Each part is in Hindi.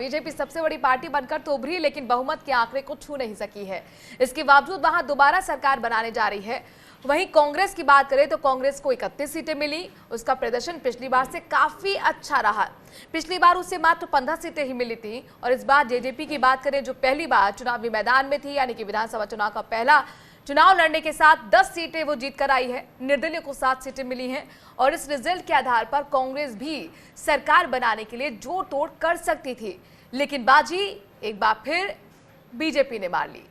बीजेपी सबसे बड़ी पार्टी बनकर तो उभरी, लेकिन बहुमत के आंकड़े को छू नहीं सकी है। इसके बावजूद वहां दोबारा सरकार बनाने जा रही है। वहीं कांग्रेस की बात करें तो कांग्रेस को 31 सीटें मिली। उसका प्रदर्शन पिछली बार से काफी अच्छा रहा। पिछली बार उसे मात्र 15 सीटें ही मिली थी। और इस बार जेजेपी की बात करें, जो पहली बार चुनावी मैदान में थी, यानी कि विधानसभा चुनाव का पहला चुनाव लड़ने के साथ 10 सीटें वो जीत कर आई है। निर्दलीय को 7 सीटें मिली हैं। और इस रिजल्ट के आधार पर कांग्रेस भी सरकार बनाने के लिए जोड़ तोड़ कर सकती थी, लेकिन बाजी एक बार फिर बीजेपी ने मार ली।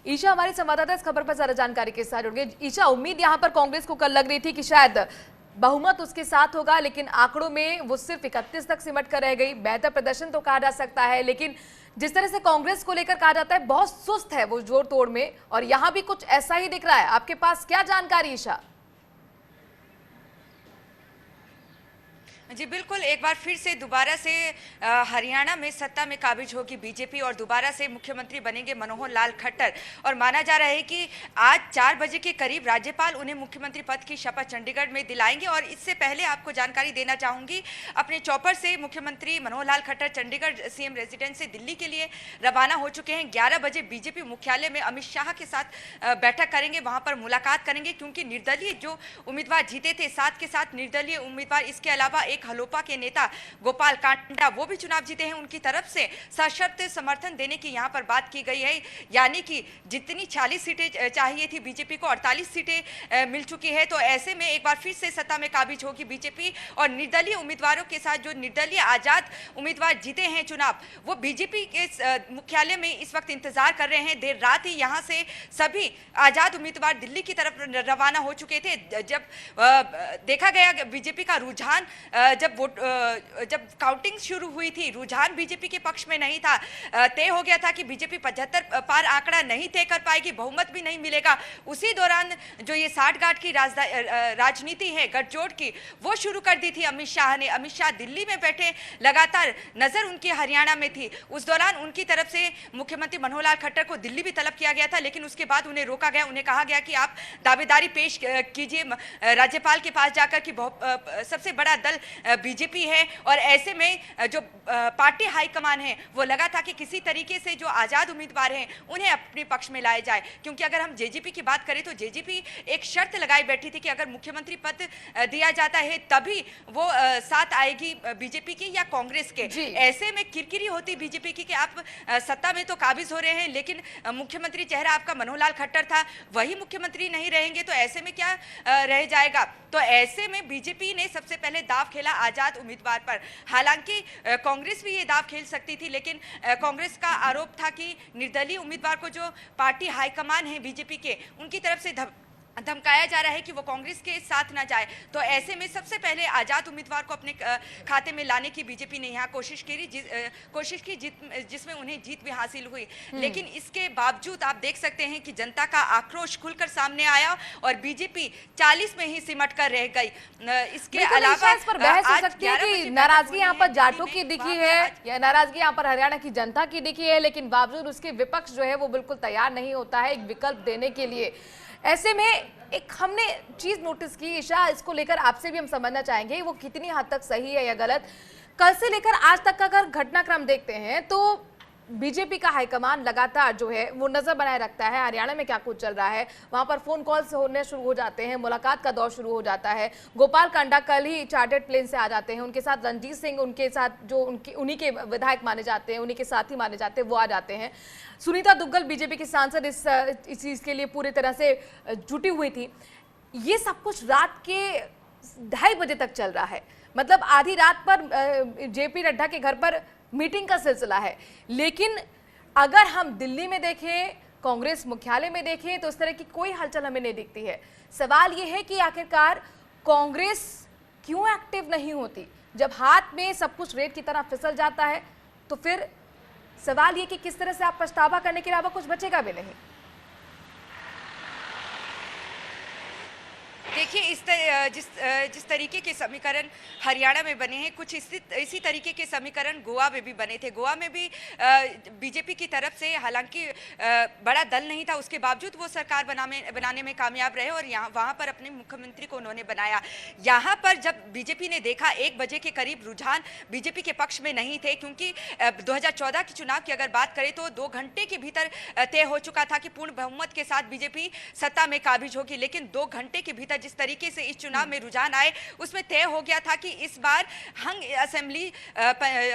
ईशा हमारी संवाददाता इस खबर पर ज्यादा जानकारी के साथ जुड़ गई। ईशा, उम्मीद यहां पर कांग्रेस को कल लग रही थी कि शायद बहुमत उसके साथ होगा, लेकिन आंकड़ों में वो सिर्फ 31 तक सिमट कर रह गई। बेहतर प्रदर्शन तो कहा जा सकता है, लेकिन जिस तरह से कांग्रेस को लेकर कहा जाता है बहुत सुस्त है वो जोड़ तोड़ में, और यहां भी कुछ ऐसा ही दिख रहा है। आपके पास क्या जानकारी ईशा? जी बिल्कुल, एक बार फिर से दोबारा से हरियाणा में सत्ता में काबिज होगी बीजेपी और दोबारा से मुख्यमंत्री बनेंगे मनोहर लाल खट्टर। और माना जा रहा है कि आज 4 बजे के करीब राज्यपाल उन्हें मुख्यमंत्री पद की शपथ चंडीगढ़ में दिलाएंगे। और इससे पहले आपको जानकारी देना चाहूँगी, अपने चौपर से मुख्यमंत्री मनोहर लाल खट्टर चंडीगढ़ सीएम रेजिडेंस से दिल्ली के लिए रवाना हो चुके हैं। 11 बजे बीजेपी मुख्यालय में अमित शाह के साथ बैठक करेंगे, वहाँ पर मुलाकात करेंगे, क्योंकि निर्दलीय जो उम्मीदवार जीते थे, साथ के साथ निर्दलीय उम्मीदवार, इसके अलावा एक हलोपा के नेता गोपाल कांडा वो भी चुनाव जीते हैं, उनकी तरफ से सशर्त समर्थन देने की यहां पर बात की गई है। यानी कि जितनी 40 सीटें चाहिए थी बीजेपी को, 48 सीटें मिल चुकी है। तो ऐसे में एक बार फिर से सत्ता में काबिज होगी बीजेपी। और निर्दलीय उम्मीदवारों के साथ जो निर्दलीय आजाद उम्मीदवार जीते हैं चुनाव, वो बीजेपी के मुख्यालय में इस वक्त इंतजार कर रहे हैं। देर रात ही यहां से सभी आजाद उम्मीदवार दिल्ली की तरफ रवाना हो चुके थे। जब देखा गया बीजेपी का रुझान, जब काउंटिंग शुरू हुई थी, रुझान बीजेपी के पक्ष में नहीं था। तय हो गया था कि बीजेपी 75 पार आंकड़ा नहीं तय कर पाएगी, बहुमत भी नहीं मिलेगा। उसी दौरान जो ये साठगांठ की राजनीति है, गठजोड़ की, वो शुरू कर दी थी अमित शाह ने। अमित शाह दिल्ली में बैठे, लगातार नजर उनकी हरियाणा में थी। उस दौरान उनकी तरफ से मुख्यमंत्री मनोहर लाल खट्टर को दिल्ली भी तलब किया गया था, लेकिन उसके बाद उन्हें रोका गया। उन्हें कहा गया कि आप दावेदारी पेश कीजिए राज्यपाल के पास जाकर कि सबसे बड़ा दल बीजेपी है। और ऐसे में जो पार्टी हाईकमान है वो लगा था कि किसी तरीके से जो आजाद उम्मीदवार हैं उन्हें अपने पक्ष में लाया जाए। क्योंकि अगर हम जेजेपी की बात करें तो जेजेपी एक शर्त लगाई बैठी थी कि अगर मुख्यमंत्री पद दिया जाता है तभी वो साथ आएगी बीजेपी की या कांग्रेस के। ऐसे में किरकिरी होती बीजेपी की कि आप सत्ता में तो काबिज हो रहे हैं, लेकिन मुख्यमंत्री चेहरा आपका मनोहर लाल खट्टर था, वही मुख्यमंत्री नहीं रहेंगे तो ऐसे में क्या रह जाएगा। तो ऐसे में बीजेपी ने सबसे पहले दाव खेला आजाद उम्मीदवार पर। हालांकि कांग्रेस भी ये दाव खेल सकती थी, लेकिन कांग्रेस का आरोप था कि निर्दलीय उम्मीदवार को जो पार्टी हाईकमान है बीजेपी के, उनकी तरफ से धमकाया जा रहा है कि वो कांग्रेस के साथ ना जाए। तो ऐसे में सबसे पहले आजाद उम्मीदवार को अपने खाते में लाने की बीजेपी ने यहाँ कोशिश की, जिसमें उन्हें जीत भी हासिल हुई। लेकिन इसके बावजूद आप देख सकते हैं कि जनता का आक्रोश खुलकर सामने आया और बीजेपी 40 में ही सिमट कर रह गई। इसके अलावा इस पर बहस हो सकती है कि नाराजगी यहाँ पर जाटों की दिखी है या नाराजगी यहाँ पर हरियाणा की जनता की दिखी है, लेकिन बावजूद उसके विपक्ष जो है वो बिल्कुल तैयार नहीं होता है एक विकल्प देने के लिए। ऐसे में एक हमने चीज नोटिस की ईशा, इसको लेकर आपसे भी हम समझना चाहेंगे वो कितनी हद तक सही है या गलत। कल से लेकर आज तक का अगर घटनाक्रम देखते हैं तो बीजेपी का हाईकमान लगातार जो है वो नजर बनाए रखता है हरियाणा में क्या कुछ चल रहा है। वहां पर फोन कॉल्स होने शुरू हो जाते हैं, मुलाकात का दौर शुरू हो जाता है। गोपाल कांडा कल ही चार्टर्ड प्लेन से आ जाते हैं, उनके साथ रणजीत सिंह, उनके साथ जो उन्हीं के विधायक माने जाते हैं, उन्हीं के साथी माने जाते हैं, वो आ जाते हैं। सुनीता दुग्गल बीजेपी की सांसद इस चीज के लिए पूरी तरह से जुटी हुई थी। ये सब कुछ रात के 2:30 बजे तक चल रहा है, मतलब आधी रात पर जेपी नड्डा के घर पर मीटिंग का सिलसिला है। लेकिन अगर हम दिल्ली में देखें, कांग्रेस मुख्यालय में देखें तो इस तरह की कोई हलचल हमें नहीं दिखती है। सवाल यह है कि आखिरकार कांग्रेस क्यों एक्टिव नहीं होती? जब हाथ में सब कुछ रेत की तरह फिसल जाता है तो फिर सवाल यह कि किस तरह से आप पछतावा करने के अलावा कुछ बचेगा भी नहीं। देखिए जिस तरीके के समीकरण हरियाणा में बने हैं, कुछ इसी तरीके के समीकरण गोवा में भी बने थे। गोवा में भी बीजेपी की तरफ से हालांकि बड़ा दल नहीं था, उसके बावजूद वो सरकार बनाने में कामयाब रहे और वहां पर अपने मुख्यमंत्री को उन्होंने बनाया। यहाँ पर जब बीजेपी ने देखा 1 बजे के करीब रुझान बीजेपी के पक्ष में नहीं थे, क्योंकि 2014 के चुनाव की अगर बात करें तो 2 घंटे के भीतर तय हो चुका था कि पूर्ण बहुमत के साथ बीजेपी सत्ता में काबिज होगी। लेकिन 2 घंटे के भीतर जिस तरीके से इस चुनाव में रुझान आए, उसमें तय हो गया था कि इस बार हंग असेंबली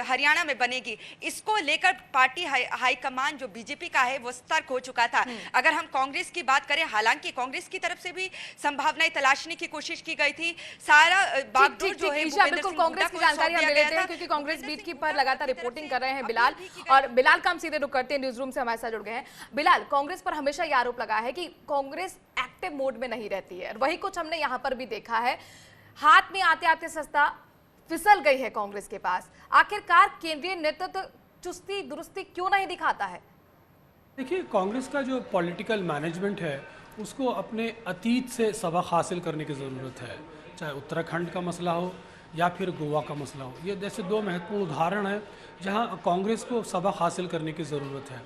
हरियाणा में बनेगी। इसको लेकर पार्टी हाईकमान जो बीजेपी का है वो सतर्क हो चुका था। अगर हम कांग्रेस की बात करें, हालांकि कांग्रेस की तरफ से भी संभावनाएं तलाशने की कोशिश की गई थी। सारा बागडोर जो है बिल्कुल कांग्रेस की जानकारी हम ले लेते हैं, क्योंकि कांग्रेस बीट की पर लगातार रिपोर्टिंग कर रहे हैं बिलाल, और बिलाल का हम सीधे रुक करते हैं, न्यूज रूम से हमारे साथ जुड़ गए हैं। बिलाल, कांग्रेस पर हमेशा ये आरोप लगा है कि कांग्रेस एक्टिव मोड में नहीं रहती है, और वही कुछ हमने यहां पर भी देखा है। हाथ में आते आते सस्ता फिसल गई है कांग्रेस के पास। आखिरकार केंद्रीय नेतृत्व चुस्ती दुरुस्ती क्यों नहीं दिखाता है? देखिए, कांग्रेस का जो पॉलिटिकल मैनेजमेंट है उसको अपने अतीत से सबक हासिल करने की ज़रूरत है। चाहे उत्तराखंड का मसला हो या फिर गोवा का मसला हो, ये जैसे 2 महत्वपूर्ण उदाहरण हैं जहां कांग्रेस को सबक हासिल करने की ज़रूरत है।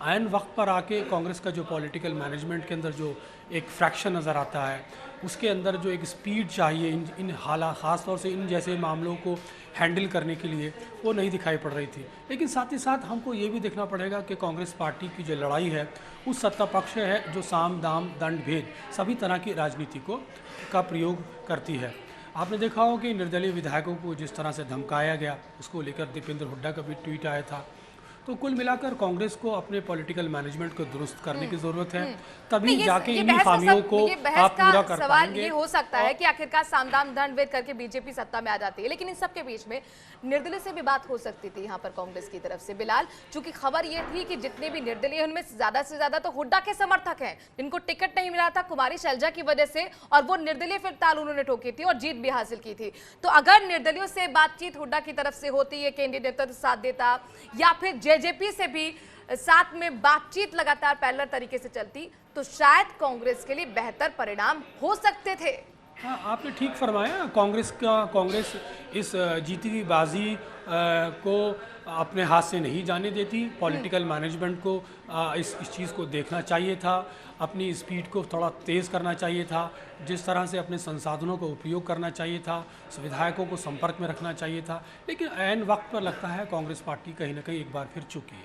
आयन वक्त पर आके कांग्रेस का जो पॉलिटिकल मैनेजमेंट के अंदर जो एक फ्रैक्शन नज़र आता है, उसके अंदर जो एक स्पीड चाहिए इन हालात, ख़ास तौर से इन जैसे मामलों को हैंडल करने के लिए, वो नहीं दिखाई पड़ रही थी। लेकिन साथ ही साथ हमको ये भी देखना पड़ेगा कि कांग्रेस पार्टी की जो लड़ाई है उस सत्ता पक्ष है जो साम दाम दंड भेद सभी तरह की राजनीति का प्रयोग करती है। आपने देखा हो कि निर्दलीय विधायकों को जिस तरह से धमकाया गया, उसको लेकर दीपेंद्र हुड्डा का भी ट्वीट आया था। तो कुल मिलाकर कांग्रेस को अपने पॉलिटिकल मैनेजमेंट को दुरुस्त करने की जरूरत है, तभी जाके इन खामियों को आप पूरा कर सवाल पाएंगे। ये हो सकता है कि आखिरकार सामदाम दंड भेद करके बीजेपी सत्ता में आ जाती है, लेकिन इन सबके बीच में निर्दलीय से भी बात हो सकती थी यहाँ पर कांग्रेस की तरफ से। बिलाल, चूंकि खबर ये थी कि जितने भी निर्दलीय उनमें से ज्यादा तो हुड्डा के समर्थक हैं, जिनको टिकट नहीं मिला था कुमारी शैलजा की वजह से, और वो निर्दलीय फिर ताल उन्होंने ठोकी थी और जीत भी हासिल की थी। तो अगर निर्दलियों से बातचीत हुड्डा की तरफ से होती है, केंद्रीय नेतृत्व साथ देता, या फिर जेजेपी से भी साथ में बातचीत लगातार पैरेलल तरीके से चलती, तो शायद कांग्रेस के लिए बेहतर परिणाम हो सकते थे। हाँ, आपने ठीक फरमाया। कांग्रेस इस जीती हुई बाजी को अपने हाथ से नहीं जाने देती। पॉलिटिकल मैनेजमेंट को इस चीज़ को देखना चाहिए था, अपनी स्पीड को थोड़ा तेज़ करना चाहिए था, जिस तरह से अपने संसाधनों का उपयोग करना चाहिए था, विधायकों को संपर्क में रखना चाहिए था। लेकिन ऐन वक्त पर लगता है कांग्रेस पार्टी कहीं ना कहीं एक बार फिर चुकी है।